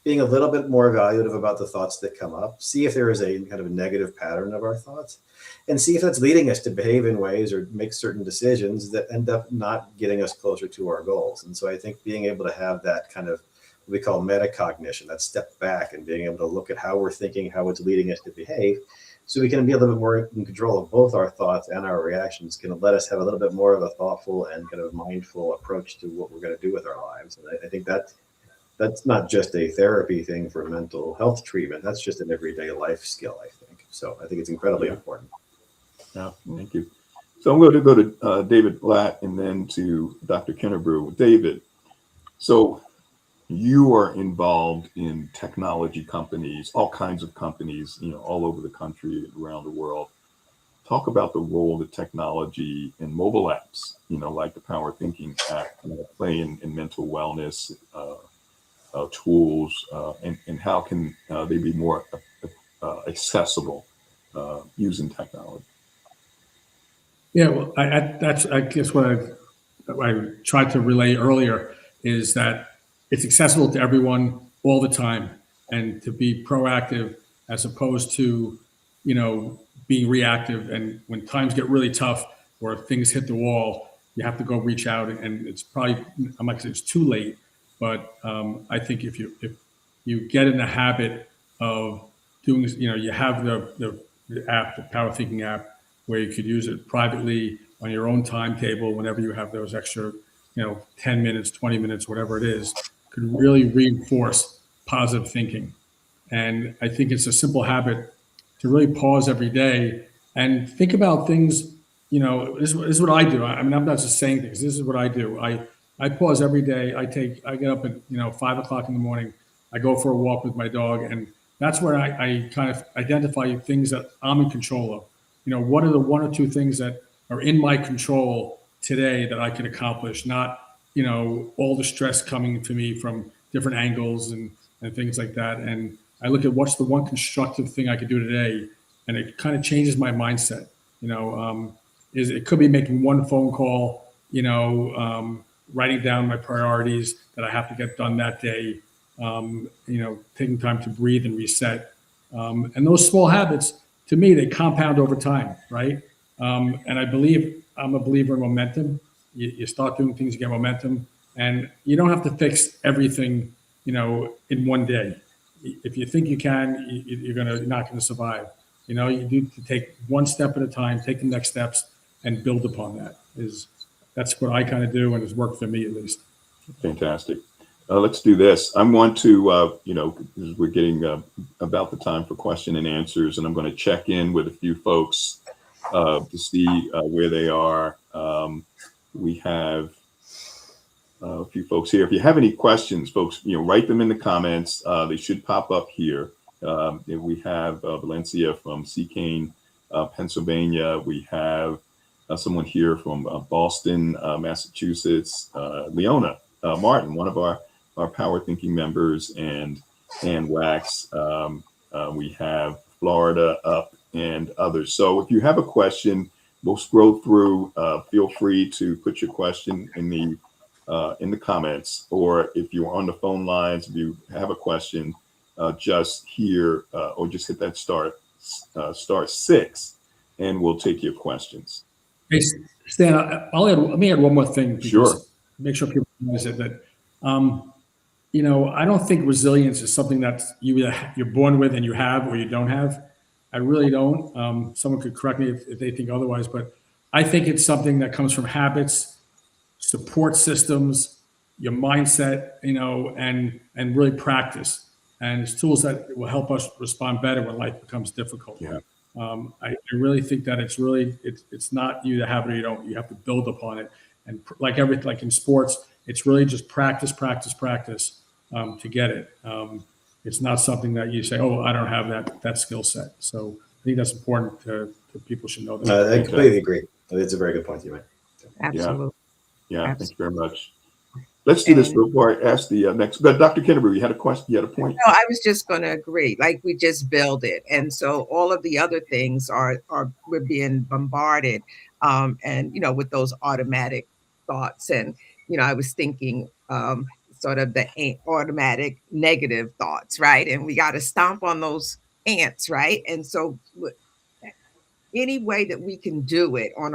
being a little bit more evaluative about the thoughts that come up, see if there is a kind of a negative pattern of our thoughts, and see if that's leading us to behave in ways or make certain decisions that end up not getting us closer to our goals. And so I think being able to have that kind of what we call metacognition, that step back and being able to look at how we're thinking, how it's leading us to behave, so we can be a little bit more in control of both our thoughts and our reactions, can let us have a little bit more of a thoughtful and kind of mindful approach to what we're going to do with our lives. And I think that's not just a therapy thing for mental health treatment. That's just an everyday life skill, I think. So I think it's incredibly important. Yeah, thank you. So I'm going to go to David Blatt and then to Dr. Kinnebrew. David, so you are involved in technology companies, all kinds of companies, you know, all over the country and around the world. Talk about the role that technology and mobile apps, you know, like the Power Thinking app, play in mental wellness tools, and how can they be more accessible using technology? Yeah, well, that's I guess what I tried to relay earlier is that it's accessible to everyone all the time, and to be proactive as opposed to, you know, being reactive. And when times get really tough or things hit the wall, you have to go reach out, and it's probably, I'm not saying it's too late, but I think if you get in the habit of doing, you know, you have the app, the Power Thinking app, where you could use it privately on your own timetable whenever you have those extra, you know, 10 minutes, 20 minutes, whatever it is, could really reinforce positive thinking. And I think it's a simple habit to really pause every day and think about things. You know, this is what I do. I mean, I'm not just saying things. This is what I do. I pause every day. I get up at, you know, 5 o'clock in the morning. I go for a walk with my dog, and that's where I kind of identify things that I'm in control of. You know, what are the one or two things that are in my control today that I can accomplish, not, you know, all the stress coming to me from different angles and things like that. And I look at what's the one constructive thing I could do today, and it kind of changes my mindset. You know, it could be making one phone call, you know, writing down my priorities that I have to get done that day, you know, taking time to breathe and reset. And those small habits, to me, they compound over time, right? And I'm a believer in momentum. You start doing things, you get momentum, and you don't have to fix everything, you know, in one day. If you think you can, you're not going to survive. You know, you need to take one step at a time, take the next steps, and build upon that. That's what I kind of do, and it's worked for me at least. Fantastic. Let's do this. I'm going to, we're getting about the time for question and answers, and I'm going to check in with a few folks to see where they are. We have a few folks here. If you have any questions, folks, write them in the comments. They should pop up here. We have Valencia from Seacane, Pennsylvania. We have someone here from Boston, Massachusetts. Leona Martin, one of our Power Thinking members, and Wax. We have Florida up and others. So if you have a question, we'll scroll through. Feel free to put your question in the comments, or if you're on the phone lines, if you have a question, just here or just hit that star 6, and we'll take your questions. Hey, Stan, let me add one more thing. Sure. Make sure people realize it, that, I don't think resilience is something that you're born with and you have or you don't have. I really don't. Someone could correct me if they think otherwise, but I think it's something that comes from habits, support systems, your mindset, and really practice. And it's tools that will help us respond better when life becomes difficult. Yeah. I really think that it's not you to have it or you don't. You have to build upon it. And like in sports, it's really just practice to get it. It's not something that you say, oh, I don't have that skill set. So I think that's important to people should know that. I completely agree. It's a very good point you made. Absolutely. Yeah, thank you very much. Let's do this before I ask the next. But Dr. Kinnebrew, you had a question, you had a point? No, I was just going to agree. Like, we just build it. And so all of the other things we're being bombarded and, with those automatic thoughts. And, I was thinking sort of the automatic negative thoughts, right? And we got to stomp on those ants, right? And so any way that we can do it on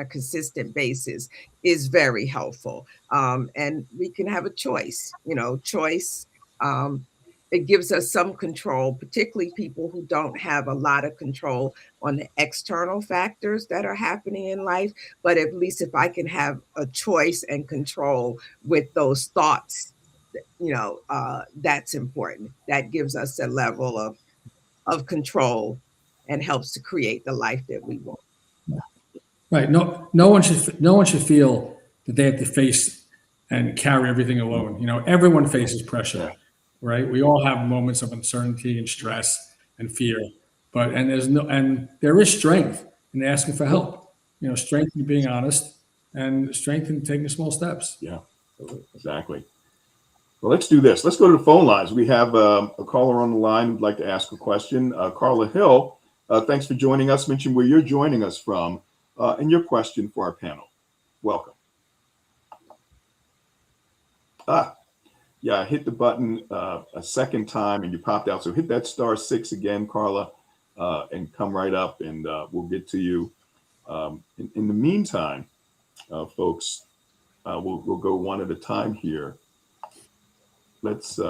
a consistent basis is very helpful. And we can have a choice, choice. It gives us some control, particularly people who don't have a lot of control on the external factors that are happening in life. But at least if I can have a choice and control with those thoughts, that's important. That gives us a level of control and helps to create the life that we want. Right. No one should feel that they have to face and carry everything alone. Everyone faces pressure, right? We all have moments of uncertainty and stress and fear, and there is strength in asking for help. Strength in being honest, and strength in taking small steps. Yeah, exactly. Well, let's do this. Let's go to the phone lines. We have a caller on the line who'd like to ask a question. Carla Hill, thanks for joining us. Mention where you're joining us from and your question for our panel. Welcome. I hit the button a second time and you popped out. So hit that star 6 again, Carla, and come right up and we'll get to you. In the meantime, folks, we'll go one at a time here. Let's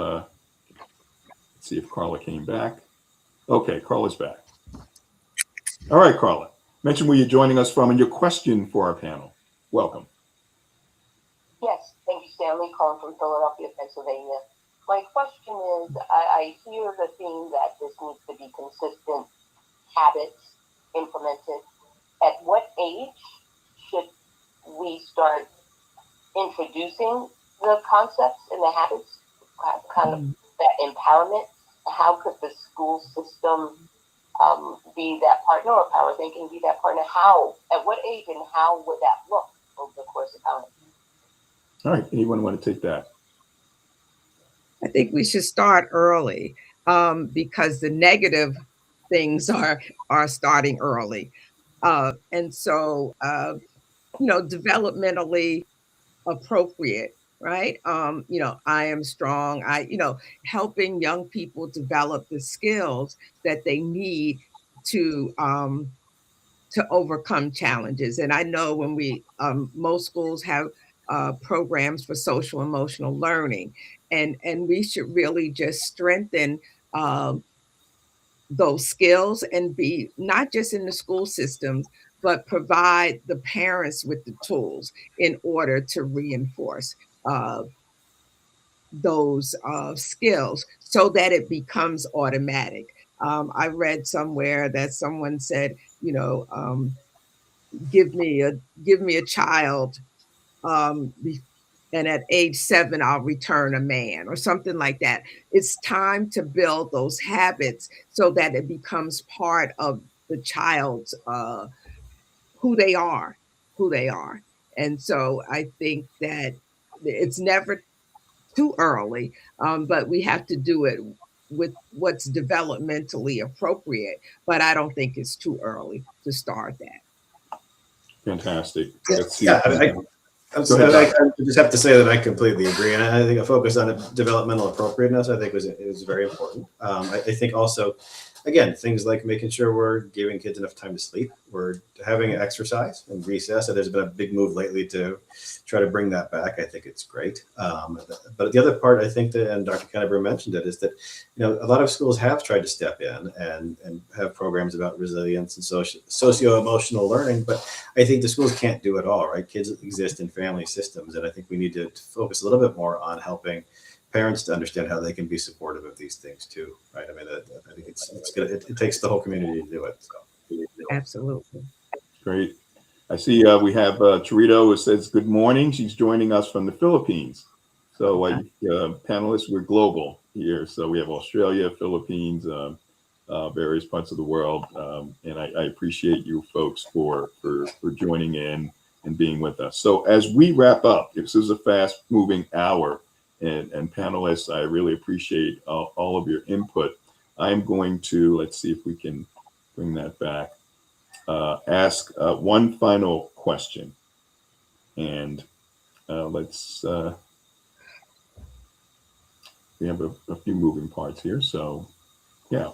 see if Carla came back. Okay, Carla's back. All right, Carla. Mention where you're joining us from and your question for our panel. Welcome. Yes, thank you, Stanley, calling from Philadelphia, Pennsylvania. My question is, I hear the theme that this needs to be consistent habits implemented. At what age should we start introducing the concepts and the habits, kind of that empowerment? How could the school system be that partner, or Power Thinking be that partner? How, at what age, and how would that look over the course of time? All right, anyone want to take that? I think we should start early because the negative things are starting early. And so, developmentally appropriate, right? I am strong. Helping young people develop the skills that they need to overcome challenges. And I know when most schools have programs for social emotional learning, and we should really just strengthen those skills and be not just in the school systems, but provide the parents with the tools in order to reinforce those skills so that it becomes automatic. I read somewhere that someone said, give me a child, and at age 7 I'll return a man, or something like that. It's time to build those habits so that it becomes part of the child's who they are, who they are. And so I think that it's never too early, but we have to do it with what's developmentally appropriate. But I don't think it's too early to start that. Fantastic. Let's see. Yeah, I just have to say that I completely agree, and I think a focus on developmental appropriateness, I think, is very important. I think also, again, things like making sure we're giving kids enough time to sleep, we're having exercise and recess. And there's been a big move lately to try to bring that back. I think it's great. But the other part, I think that, and Dr. Kennebrew mentioned it, is that a lot of schools have tried to step in and have programs about resilience and socio-emotional learning. But I think the schools can't do it all, right? Kids exist in family systems, and I think we need to focus a little bit more on helping parents to understand how they can be supportive of these things too, right? I mean, I think it's good. It takes the whole community to do it. So. Absolutely. Great. I see we have Charito who says, good morning. She's joining us from the Philippines. So panelists, we're global here. So we have Australia, Philippines, various parts of the world. And I appreciate you folks for joining in and being with us. So as we wrap up, this is a fast moving hour, and panelists, I really appreciate all of your input. I'm going to, let's see if we can bring that back, ask one final question. And let's, we have a few moving parts here. So, yeah.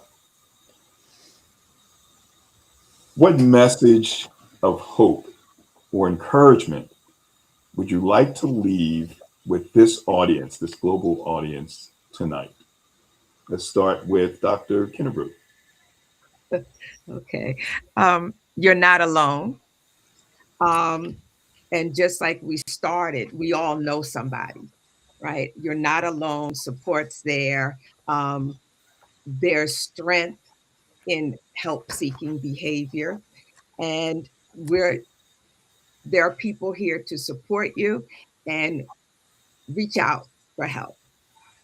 What message of hope or encouragement would you like to leave with this audience, this global audience tonight? Let's start with Dr. Kennebrew. Okay. You're not alone. And just like we started, we all know somebody, right? You're not alone. Support's there. There's strength in help-seeking behavior. And there are people here to support you, and reach out for help.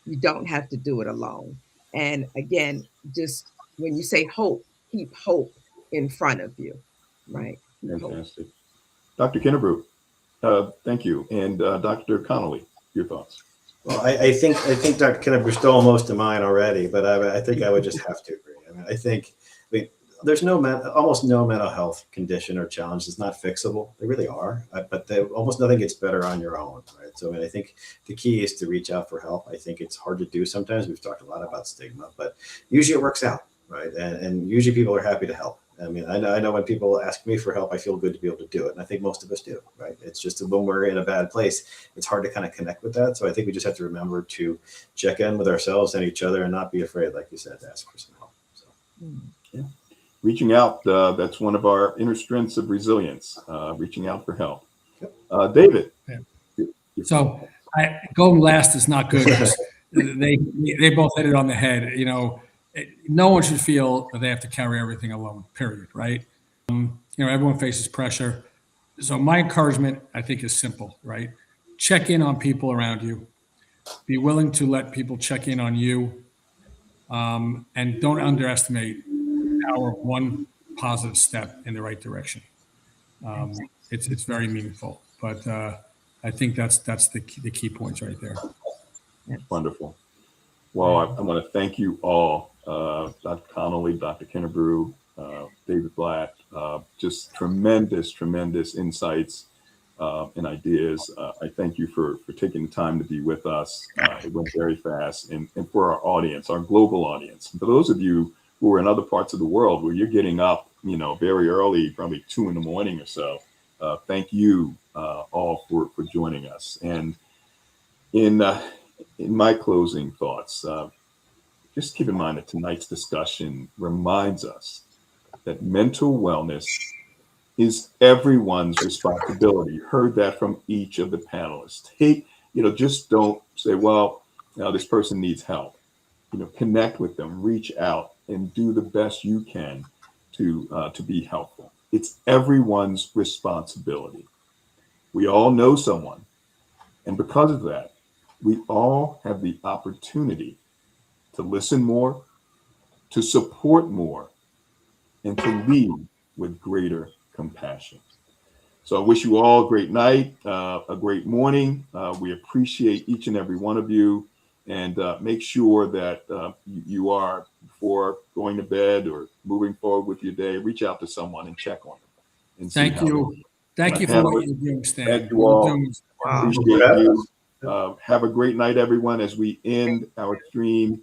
You don't have to do it alone. And again, just when you say hope, keep hope in front of you, right? Fantastic. Dr. Kennebrew, thank you. And Dr. Connolly, your thoughts? Well, I think Dr. Kennebrew stole most of mine already, but I think I would just have to agree. I mean, there's almost no mental health condition or challenge that's not fixable. They really are, but almost nothing gets better on your own, right? So I think the key is to reach out for help. I think it's hard to do sometimes. We've talked a lot about stigma, but usually it works out, right? And usually people are happy to help. I mean, I know when people ask me for help, I feel good to be able to do it. And I think most of us do, right? It's just when we're in a bad place, it's hard to kind of connect with that. So I think we just have to remember to check in with ourselves and each other and not be afraid, like you said, to ask for some help. So. Yeah. Reaching out, that's one of our inner strengths of resilience, reaching out for help. David. Yeah. So going last is not good. They both hit it on the head. No one should feel that they have to carry everything alone, period, right? Everyone faces pressure. So my encouragement, I think, is simple, right? Check in on people around you. Be willing to let people check in on you. And don't underestimate our one positive step in the right direction. It's very meaningful, but I think that's the key points right there. Wonderful. Well, I want to thank you all, Dr. Connolly, Dr. Kennebrew, David Blatt, just tremendous insights and ideas. I thank you for taking the time to be with us. It went very fast. And for our audience, our global audience, for those of you who are in other parts of the world where you're getting up, very early, probably 2 a.m. or so, thank you all for joining us. And in my closing thoughts, just keep in mind that tonight's discussion reminds us that mental wellness is everyone's responsibility. You heard that from each of the panelists. Just don't say, well, this person needs help. Connect with them, reach out, and do the best you can to be helpful. It's everyone's responsibility. We all know someone, and because of that, we all have the opportunity to listen more, to support more, and to lead with greater compassion. So I wish you all a great night, a great morning. We appreciate each and every one of you, and make sure that you are, before going to bed or moving forward with your day, reach out to someone and check on them. And see Thank how you. Thank you for what you're doing, Stan. Thank you What all. you're doing is Wow. Appreciate you. Have a great night, everyone, as we end our stream